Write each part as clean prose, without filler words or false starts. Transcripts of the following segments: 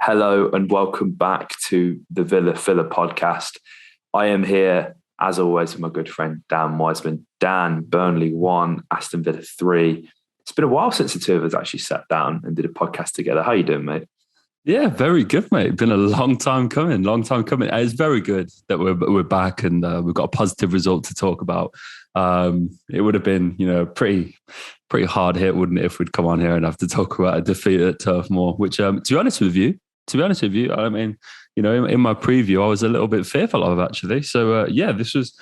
Hello and welcome back to the Villa Filler podcast. I am here, as always, with my good friend Dan Wiseman. Dan, Burnley 1, Aston Villa 3. It's been a while since the two of us actually sat down and did a podcast together. How you doing, mate? Yeah, very good, mate. Been a long time coming. It's very good that we're back and we've got a positive result to talk about. It would have been, pretty hard hit, wouldn't it, if we'd come on here and have to talk about a defeat at Turf Moor, which, to be honest with you, I mean, in my preview, I was a little bit fearful of actually. So, this was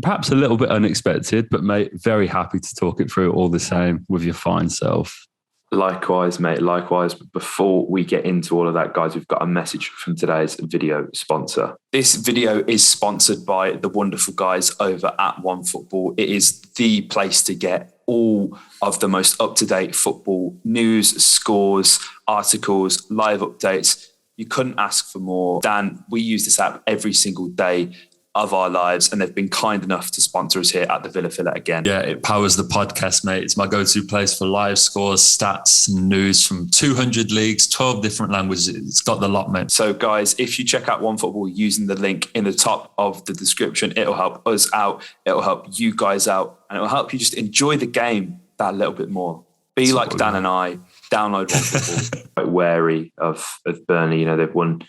perhaps a little bit unexpected, but mate, very happy to talk it through all the same with your fine self. Likewise, mate. Likewise. But before we get into all of that, guys, we've got a message from today's video sponsor. This video is sponsored by the wonderful guys over at OneFootball. It is the place to get all of the most up-to-date football news, scores, articles, live updates. You couldn't ask for more. Dan, we use this app every single day of our lives, and they've been kind enough to sponsor us here at the Villa Filler again. Yeah, it powers the podcast, mate. It's my go-to place for live scores, stats, and news from 200 leagues, 12 different languages. It's got the lot, mate. So, guys, if you check out OneFootball using the link in the top of the description, it'll help us out, it'll help you guys out, and it'll help you just enjoy the game that little bit more. Be like Dan and I, download OneFootball. Quite wary of Burnley. They've won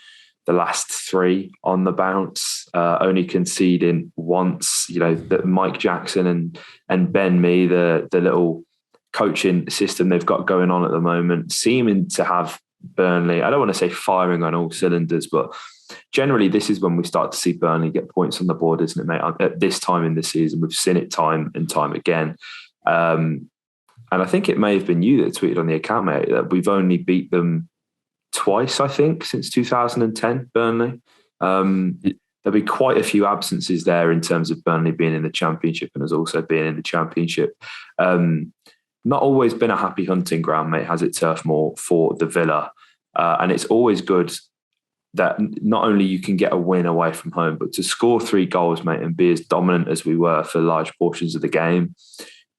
the last 3 on the bounce, only conceding once. That Mike Jackson and Ben Mee, the little coaching system they've got going on at the moment, seeming to have Burnley, I don't want to say firing on all cylinders, but generally this is when we start to see Burnley get points on the board, isn't it, mate? At this time in the season, we've seen it time and time again. And I think it may have been you that tweeted on the account, mate, that we've only beat them twice, I think, since 2010, Burnley. There'll be quite a few absences there in terms of Burnley being in the Championship and us also being in the Championship. Not always been a happy hunting ground, mate, has it, Turf Moor, for the Villa. And it's always good that not only you can get a win away from home, but to score 3 goals, mate, and be as dominant as we were for large portions of the game.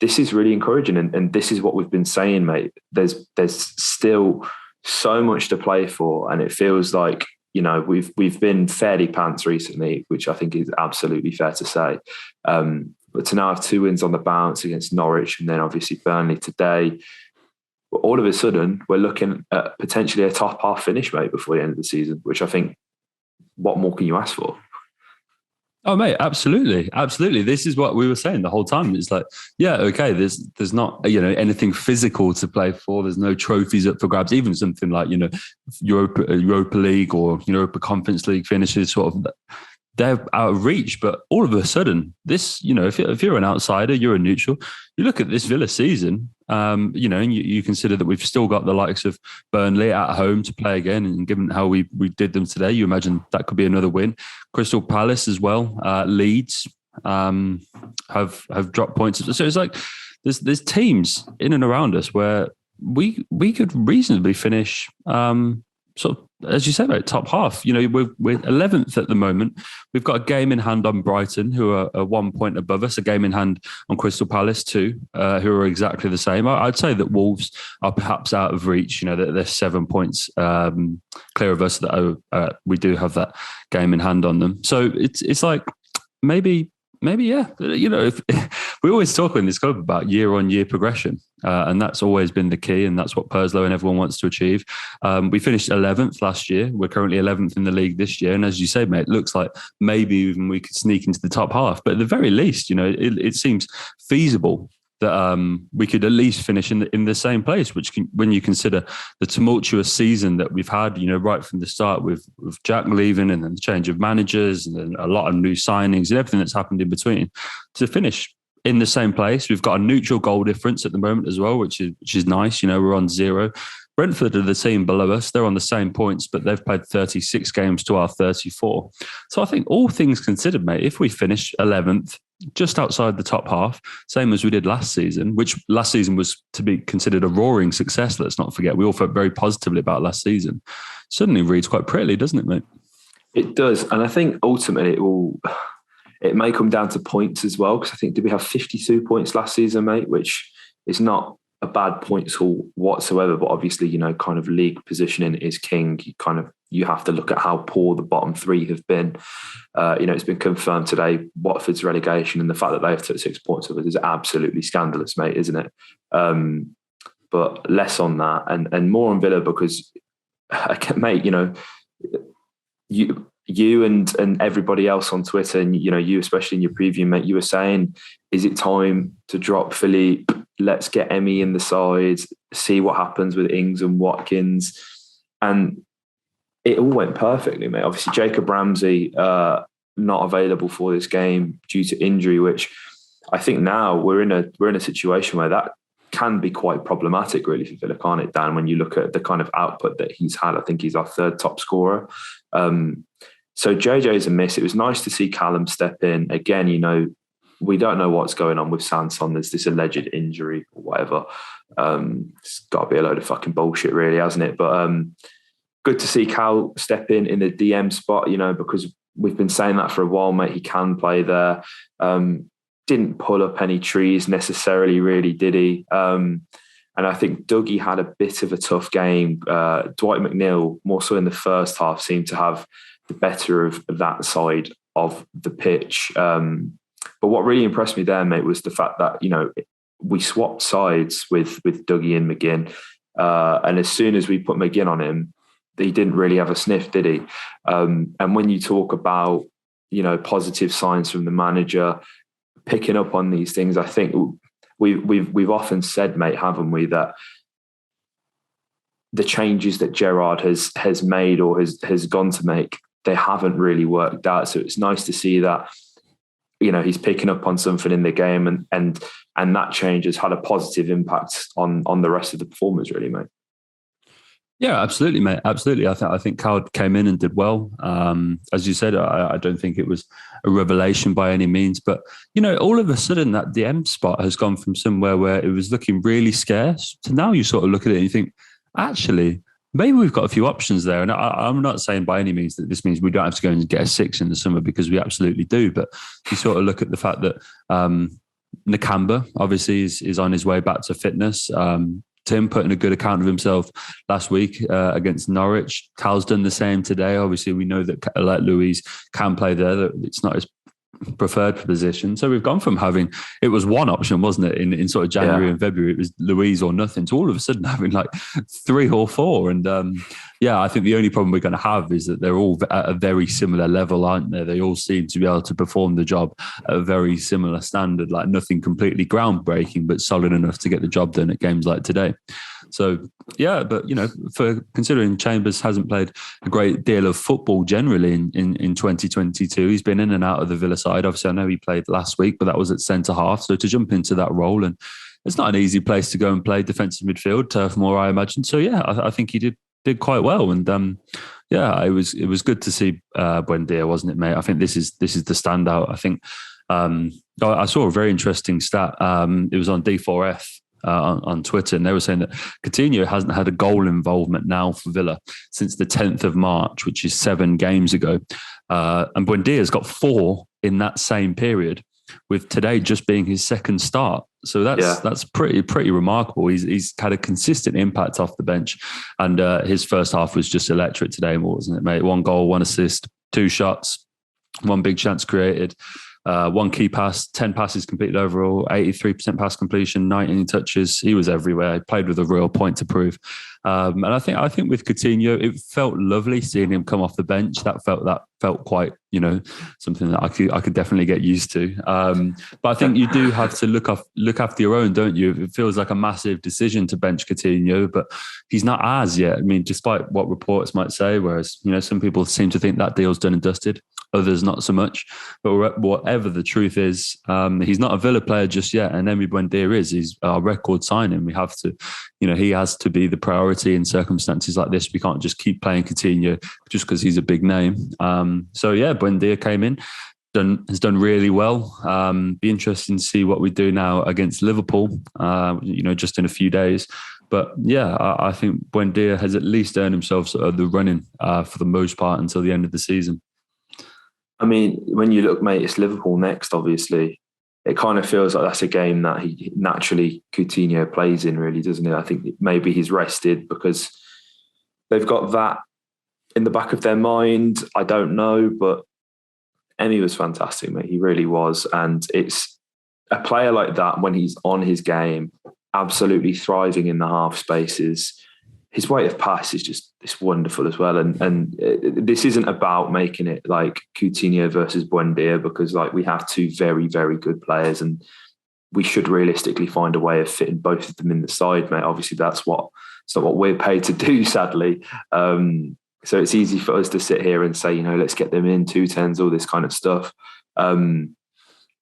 This is really encouraging. And this is what we've been saying, mate. There's still so much to play for, and it feels like we've been fairly pants recently, which I think is absolutely fair to say. But to now have 2 wins on the bounce against Norwich and then obviously Burnley today, all of a sudden we're looking at potentially a top half finish, mate, before the end of the season, which I think, what more can you ask for? Oh, mate, absolutely. This is what we were saying the whole time. It's like, yeah, okay, there's not, anything physical to play for. There's no trophies up for grabs, even something like, Europa League or Europa Conference League finishes sort of, they're out of reach. But all of a sudden, this, if you're an outsider, you're a neutral, you look at this Villa season, and you consider that we've still got the likes of Burnley at home to play again. And given how we did them today, you imagine that could be another win. Crystal Palace as well. Leeds have dropped points. So it's like there's teams in and around us where we could reasonably finish sort of, as you said, mate, top half. We're 11th at the moment. We've got a game in hand on Brighton, who are 1 point above us, a game in hand on Crystal Palace too, who are exactly the same. I'd say that Wolves are perhaps out of reach. They're 7 points clear of us. That we do have that game in hand on them. So it's like maybe, yeah. If we always talk in this club about year-on-year progression, and that's always been the key, and that's what Purslow and everyone wants to achieve. We finished 11th last year. We're currently 11th in the league this year, and as you say, mate, it looks like maybe even we could sneak into the top half. But at the very least, it seems feasible that we could at least finish in the same place, which when you consider the tumultuous season that we've had, right from the start with Jack leaving and then the change of managers and then a lot of new signings and everything that's happened in between, to finish in the same place. We've got a neutral goal difference at the moment as well, which is nice. We're on 0. Brentford are the team below us. They're on the same points, but they've played 36 games to our 34. So I think all things considered, mate, if we finish 11th, just outside the top half, same as we did last season, which last season was to be considered a roaring success. Let's not forget, we all felt very positively about last season. Suddenly reads quite prettily, doesn't it, mate? It does. And I think ultimately it may come down to points as well, because I think, did we have 52 points last season, mate, which is not a bad points haul whatsoever, but obviously, you know, kind of league positioning is king. You have to look at how poor the bottom three have been. You know, it's been confirmed today, Watford's relegation, and the fact that they've took 6 points of it is absolutely scandalous, mate, isn't it? But less on that and more on Villa because, mate, you know, you and everybody else on Twitter, and you know, you especially in your preview, mate, you were saying, is it time to drop Philippe? Let's get EMI in the side, see what happens with Ings and Watkins. And it all went perfectly, mate. Obviously, Jacob Ramsey not available for this game due to injury, which I think now we're in a situation where that can be quite problematic, really, for Villa, can't it, Dan? When you look at the kind of output that he's had, I think he's our third top scorer. So JJ's a miss. It was nice to see Callum step in. Again, you know, we don't know what's going on with Sanson. There's this alleged injury or whatever. It's got to be a load of fucking bullshit, really, hasn't it? But good to see Cal step in the DM spot, you know, because we've been saying that for a while, mate. He can play there. Didn't pull up any trees necessarily, really, did he? And I think Dougie had a bit of a tough game. Dwight McNeil, more so in the first half, seemed to have the better of that side of the pitch. But what really impressed me there, mate, was the fact that, you know, we swapped sides with Dougie and McGinn. And as soon as we put McGinn on him, he didn't really have a sniff, did he? And when you talk about, you know, positive signs from the manager, picking up on these things, I think we've often said, mate, haven't we, that the changes that Gerrard has made or has gone to make, they haven't really worked out. So it's nice to see that, you know, he's picking up on something in the game and that change has had a positive impact on the rest of the performers, really, mate. Yeah, absolutely, mate. Absolutely. I think Cal came in and did well. As you said, I don't think it was a revelation by any means, but, you know, all of a sudden that DM spot has gone from somewhere where it was looking really scarce to now you sort of look at it and you think, actually, maybe we've got a few options there. And I'm not saying by any means that this means we don't have to go and get a 6 in the summer, because we absolutely do. But you sort of look at the fact that Nakamba obviously is on his way back to fitness. Tim put in a good account of himself last week against Norwich. Cal's done the same today. Obviously, we know that like Louise can play there. That it's not his preferred position. So we've gone from having, it was one option, wasn't it, in sort of January and February, it was Louise or nothing, to all of a sudden having like 3 or 4. And I think the only problem we're going to have is that they're all at a very similar level, aren't they? They all seem to be able to perform the job at a very similar standard, like nothing completely groundbreaking, but solid enough to get the job done at games like today. So, yeah, but, you know, for considering Chambers hasn't played a great deal of football generally in 2022, he's been in and out of the Villa side. Obviously, I know he played last week, but that was at centre-half. So to jump into that role, and it's not an easy place to go and play defensive midfield, Turf Moor, I imagine. So, yeah, I think he did quite well. And, it was good to see Buendia, wasn't it, mate? I think this is the standout. I think I saw a very interesting stat. It was on D4F. On Twitter, and they were saying that Coutinho hasn't had a goal involvement now for Villa since the 10th of March, which is 7 games ago. And Buendia's got 4 in that same period, with today just being his second start. So that's pretty remarkable. He's had a consistent impact off the bench, and his first half was just electric today, wasn't it, mate? 1 goal, 1 assist, 2 shots, 1 big chance created. 1 key pass, 10 passes completed overall, 83% pass completion, 19 touches. He was everywhere. He played with a real point to prove. And I think with Coutinho, it felt lovely seeing him come off the bench. That felt quite, you know, something that I could definitely get used to. But I think you do have to look after your own, don't you? It feels like a massive decision to bench Coutinho, but he's not as yet. I mean, despite what reports might say, whereas, you know, some people seem to think that deal's done and dusted. Others not so much. But whatever the truth is, he's not a Villa player just yet. And EMI Buendia is our record signing. We have to, you know, he has to be the priority in circumstances like this. We can't just keep playing Coutinho just because he's a big name. Buendia came in, has done really well. Be interesting to see what we do now against Liverpool, you know, just in a few days. But yeah, I think Buendia has at least earned himself sort of the running for the most part until the end of the season. I mean, when you look, mate, it's Liverpool next, obviously. it kind of feels like that's a game that he naturally Coutinho plays in, really, doesn't it? I think maybe he's rested because they've got that in the back of their mind. I don't know, but EMI was fantastic, mate. He really was. And it's a player like that, when he's on his game, absolutely thriving in the half spaces. His weight of pass is just it's wonderful as well. And this isn't about making it like Coutinho versus Buendia, because like we have two very, very good players, and we should realistically find a way of fitting both of them in the side, mate. Obviously, it's not what we're paid to do, sadly. So it's easy for us to sit here and say, let's get them in 210s, all this kind of stuff.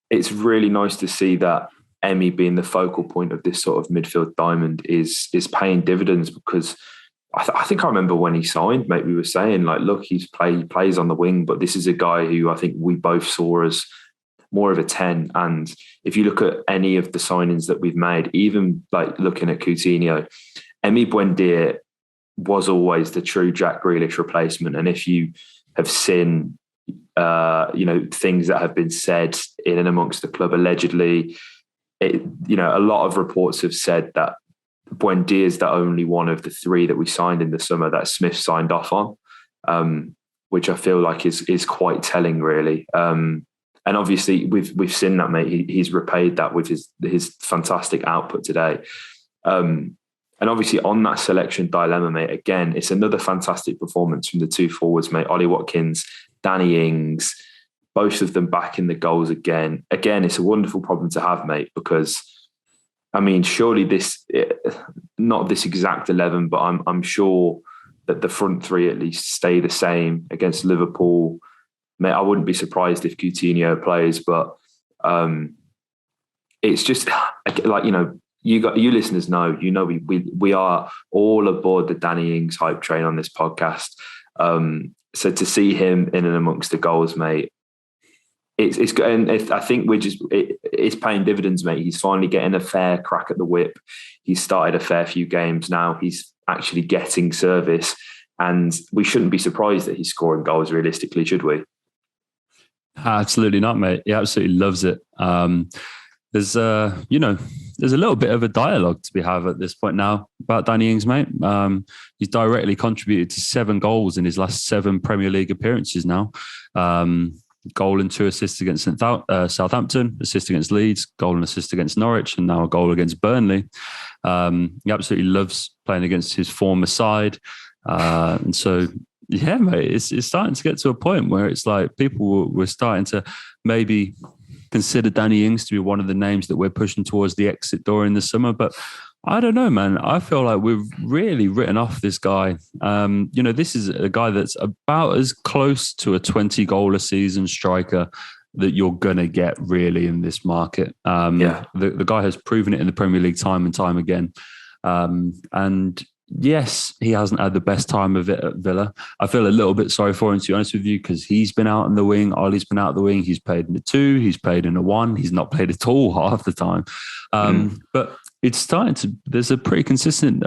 It's really nice to see that EMI being the focal point of this sort of midfield diamond is paying dividends, because I think I remember when he signed, mate, we were saying like, look, he plays on the wing, but this is a guy who I think we both saw as more of a 10. And if you look at any of the signings that we've made, even like looking at Coutinho, EMI Buendia was always the true Jack Grealish replacement. And if you have seen things that have been said in and amongst the club allegedly, a lot of reports have said that Buendia is the only one of the three that we signed in the summer that Smith signed off on, which I feel like is quite telling, really. And obviously, we've seen that, mate. He's repaid that with his fantastic output today. And obviously, on that selection dilemma, mate, again, it's another fantastic performance from the two forwards, mate. Ollie Watkins, Danny Ings, both of them back in the goals again. Again, it's a wonderful problem to have, mate, because, I mean, surely not this exact 11, but I'm sure that the front three at least stay the same against Liverpool. Mate, I wouldn't be surprised if Coutinho plays, but it's just like, you listeners know, we are all aboard the Danny Ings hype train on this podcast. So to see him in and amongst the goals, mate, it's good. And I think it's paying dividends, mate. He's finally getting a fair crack at the whip. He's started a fair few games now. He's actually getting service, and we shouldn't be surprised that he's scoring goals realistically, should we? Absolutely not, mate. He absolutely loves it. There's a little bit of a dialogue to be had at this point now about Danny Ings, mate. He's directly contributed to 7 goals in his last 7 Premier League appearances now. Goal and 2 assists against Southampton, assist against Leeds, goal and assist against Norwich, and now a goal against Burnley. He absolutely loves playing against his former side. And so, yeah, mate, it's starting to get to a point where it's like people were starting to maybe consider Danny Ings to be one of the names that we're pushing towards the exit door in the summer. But I don't know, man. I feel like we've really written off this guy. This is a guy that's about as close to a 20 goal a season striker that you're going to get really in this market. The guy has proven it in the Premier League time and time again. And yes, he hasn't had the best time of it at Villa. I feel a little bit sorry for him, to be honest with you, because he's been out in the wing. Ollie's been out the wing. He's played in the 2. He's played in a 1. He's not played at all half the time. But it's starting to. There's a pretty consistent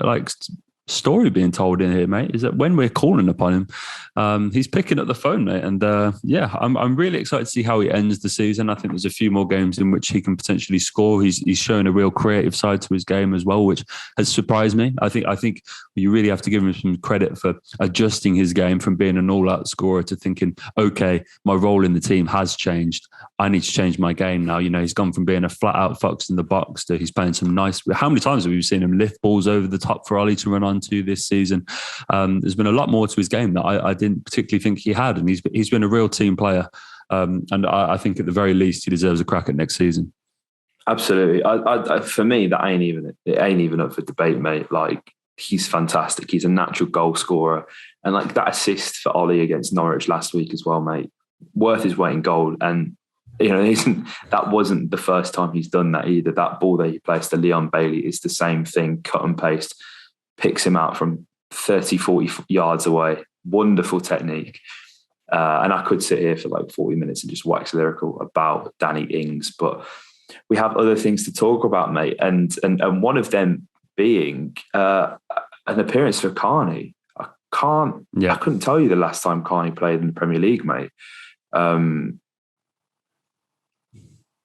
story being told in here, mate. Is that when we're calling upon him, he's picking up the phone, mate. And I'm really excited to see how he ends the season. I think there's a few more games in which he can potentially score. He's shown a real creative side to his game as well, which has surprised me. I think you really have to give him some credit for adjusting his game from being an all-out scorer to thinking, okay, my role in the team has changed. I need to change my game now. He's gone from being a flat-out fox in the box to he's playing some nice. How many times have we seen him lift balls over the top for Ollie to run onto this season? There's been a lot more to his game that I didn't particularly think he had, and he's been a real team player. And I think at the very least he deserves a crack at next season. Absolutely. For me, that ain't even up for debate, mate. Like, he's fantastic. He's a natural goal scorer, and like that assist for Ollie against Norwich last week as well, mate, worth his weight in gold. And that wasn't the first time he's done that either. That ball that he placed to Leon Bailey is the same thing, cut and paste, picks him out from 30, 40 yards away. Wonderful technique. And I could sit here for like 40 minutes and just wax lyrical about Danny Ings, but we have other things to talk about, mate. And one of them being an appearance for Carney. I couldn't tell you the last time Carney played in the Premier League, mate.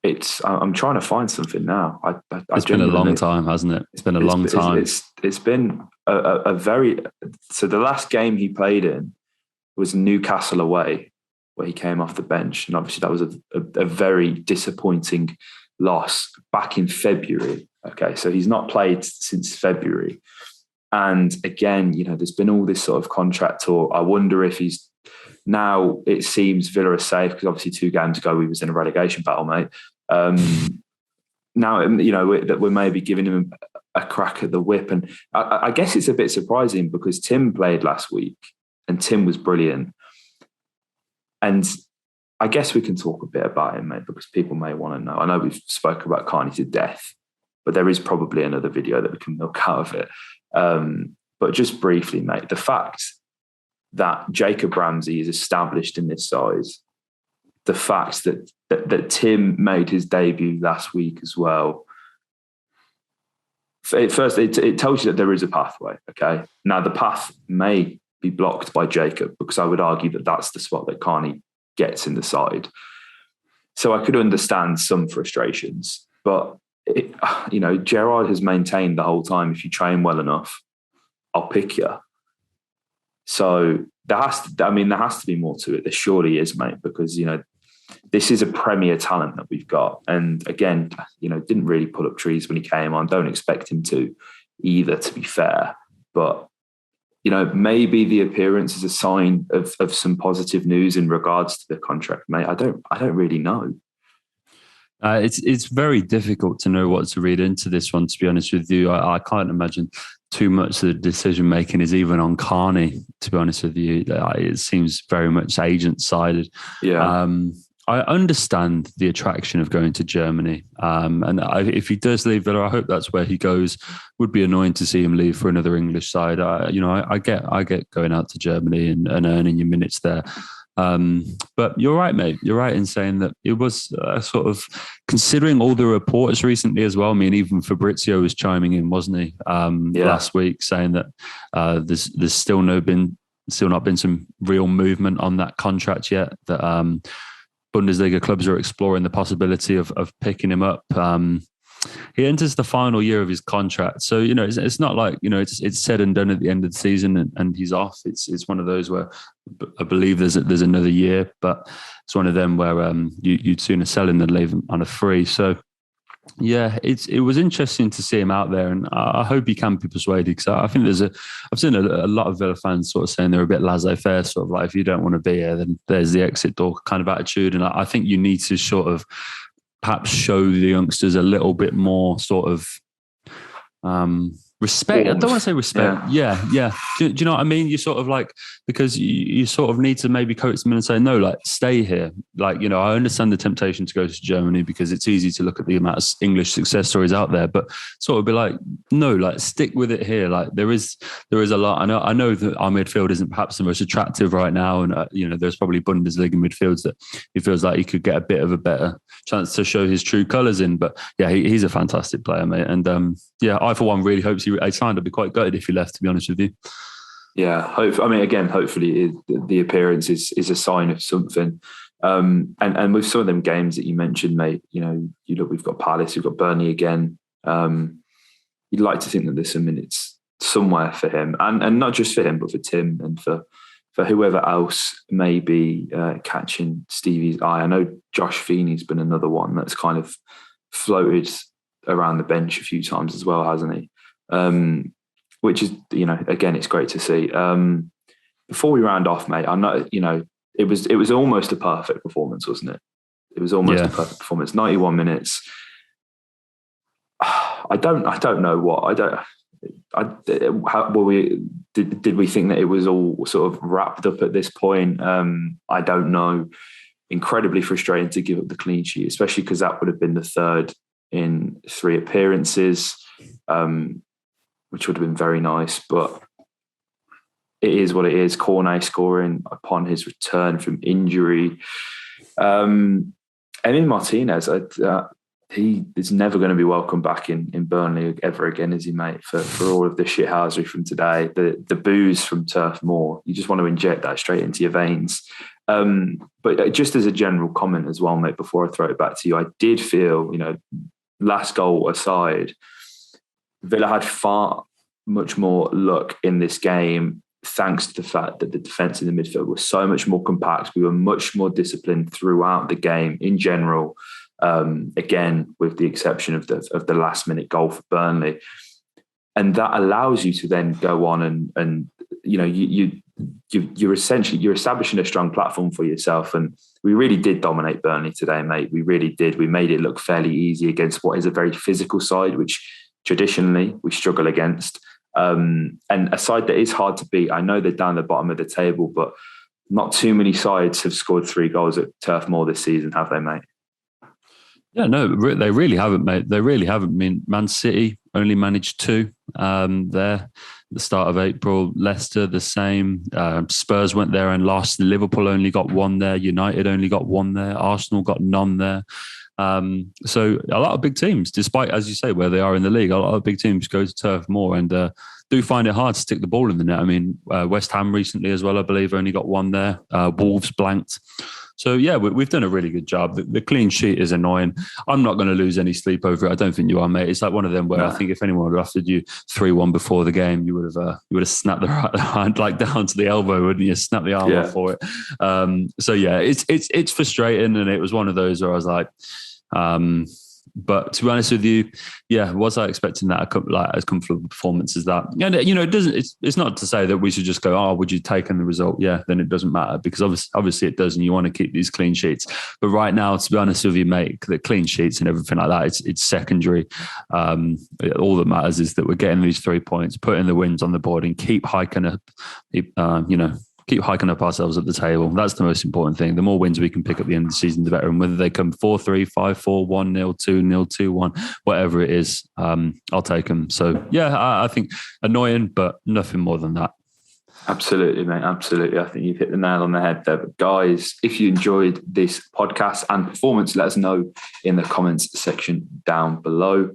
I'm trying to find something now. It's been a long time, hasn't it? It's been a long time. It's been a very. So the last game he played in was Newcastle away, where he came off the bench, and obviously that was a very disappointing loss back in February. Okay, so he's not played since February, and again, there's been all this sort of contract talk. I wonder if he's now. It seems Villa are safe because obviously 2 games ago we was in a relegation battle, mate. Now, that we're maybe giving him a crack at the whip. And I guess it's a bit surprising because Tim played last week and Tim was brilliant. And I guess we can talk a bit about him, mate, because people may want to know. I know we've spoken about Carney to death, but there is probably another video that we can milk out of it. But just briefly, mate, the fact that Jacob Ramsey is established in this size, the fact that Tim made his debut last week as well. First, it tells you that there is a pathway, okay? Now, the path may be blocked by Jacob because I would argue that that's the spot that Carney gets in the side. So I could understand some frustrations, but, Gerrard has maintained the whole time, if you train well enough, I'll pick you. So there has to be more to it. There surely is, mate, because, this is a premier talent that we've got. And again, didn't really pull up trees when he came on. Don't expect him to either, to be fair. But, maybe the appearance is a sign of some positive news in regards to the contract, mate. I don't really know. It's very difficult to know what to read into this one, to be honest with you. I can't imagine too much of the decision making is even on Carney, to be honest with you. It seems very much agent sided. Yeah. I understand the attraction of going to Germany. And if he does leave Villa, I hope that's where he goes. Would be annoying to see him leave for another English side. I get going out to Germany and earning your minutes there. But you're right, mate. You're right in saying that it was sort of, considering all the reports recently as well. I mean, even Fabrizio was chiming in, wasn't he, last week, saying that there's still not been some real movement on that contract yet. That Bundesliga clubs are exploring the possibility of picking him up. He enters the final year of his contract, so it's not like it's said and done at the end of the season and he's off. It's one of those where I believe there's another year, but it's one of them where you'd sooner sell him than leave him on a free. So yeah, it was interesting to see him out there, and I hope he can be persuaded, because I think I've seen a lot of Villa fans sort of saying they're a bit laissez-faire, sort of like, if you don't want to be here, then there's the exit door kind of attitude. And I think you need to sort of perhaps show the youngsters a little bit more sort of respect. I don't want to say respect. Yeah. Do you know what I mean? You sort of like, because you sort of need to maybe coach them and say, no, like, stay here. Like, I understand the temptation to go to Germany because it's easy to look at the amount of English success stories out there, but sort of be like, no, like, stick with it here. Like, there is a lot. I know that our midfield isn't perhaps the most attractive right now, and there's probably Bundesliga midfields that he feels like he could get a bit of a better chance to show his true colours in. But yeah, he's a fantastic player, mate. And I for one really hope he signed. I'd be quite gutted if he left, to be honest with you. Yeah, hopefully the appearance is a sign of something. And with some of them games that you mentioned, mate, you look, we've got Palace, we've got Burnley again. You'd like to think that there's some minutes somewhere for him, and not just for him, but for Tim and for whoever else may be catching Stevie's eye. I know Josh Feeney's been another one that's kind of floated around the bench a few times as well, hasn't he? Which is, again, it's great to see. Before we round off, mate, I know, it was almost a perfect performance, wasn't it? It was almost a perfect performance. 91 minutes. I don't know what did we think that it was all sort of wrapped up at this point? I don't know. Incredibly frustrating to give up the clean sheet, especially because that would have been the third in 3 appearances, which would have been very nice. But it is what it is. Cornet scoring upon his return from injury. Emi Martinez, he is never going to be welcome back in Burnley ever again, is he, mate? For all of the shithousery from today, the booze from Turf Moor, you just want to inject that straight into your veins. But just as a general comment as well, mate, before I throw it back to you, I did feel, last goal aside, Villa had far much more luck in this game, thanks to the fact that the defence in the midfield was so much more compact. We were much more disciplined throughout the game in general. Again, with the exception of the last minute goal for Burnley, and that allows you to then go on and you're establishing a strong platform for yourself. And we really did dominate Burnley today, mate. We really did. We made it look fairly easy against what is a very physical side, which traditionally we struggle against. And a side that is hard to beat. I know they're down the bottom of the table, but not too many sides have scored 3 goals at Turf Moor this season, have they, mate? Yeah, no, they really haven't, mate. They really haven't. I mean, Man City only managed 2 there. The start of April, Leicester the same. Spurs went there and lost. Liverpool only got 1 there. United only got 1 there. Arsenal got none there. So a lot of big teams, despite, as you say, where they are in the league, a lot of big teams go to Turf Moor and do find it hard to stick the ball in the net. I mean, West Ham recently as well, I believe, only got 1 there. Wolves blanked. So, yeah, we've done a really good job. The clean sheet is annoying. I'm not going to lose any sleep over it. I don't think you are, mate. It's like one of them where I think if anyone had offered you 3-1 before the game, you would have snapped the right hand like down to the elbow, wouldn't you? Snap the arm off for it. So, yeah, it's frustrating. And it was one of those where I was like, but to be honest with you, yeah, was I expecting that as comfortable a performance as that? And it doesn't. It's not to say that we should just go, oh, would you take in the result? Yeah, then it doesn't matter because obviously it does, and you want to keep these clean sheets. But right now, to be honest with you, mate, the clean sheets and everything like that, it's secondary. All that matters is that we're getting these 3 points, putting the wins on the board, and keep hiking up. Keep hiking up ourselves at the table. That's the most important thing. The more wins we can pick at the end of the season, the better. And whether they come 4-3, 5-4, 1-0, 2-0, 2-1, whatever it is, I'll take them. So, yeah, I think annoying, but nothing more than that. Absolutely, mate. Absolutely. I think you've hit the nail on the head there. But guys, if you enjoyed this podcast and performance, let us know in the comments section down below.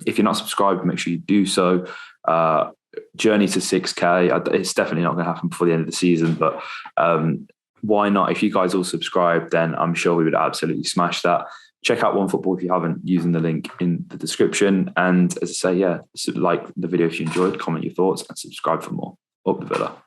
If you're not subscribed, make sure you do so. Journey to 6K. It's definitely not going to happen before the end of the season, but why not? If you guys all subscribe, then I'm sure we would absolutely smash that. Check out OneFootball if you haven't, using the link in the description. And as I say, like the video if you enjoyed, comment your thoughts and subscribe for more. Up the Villa.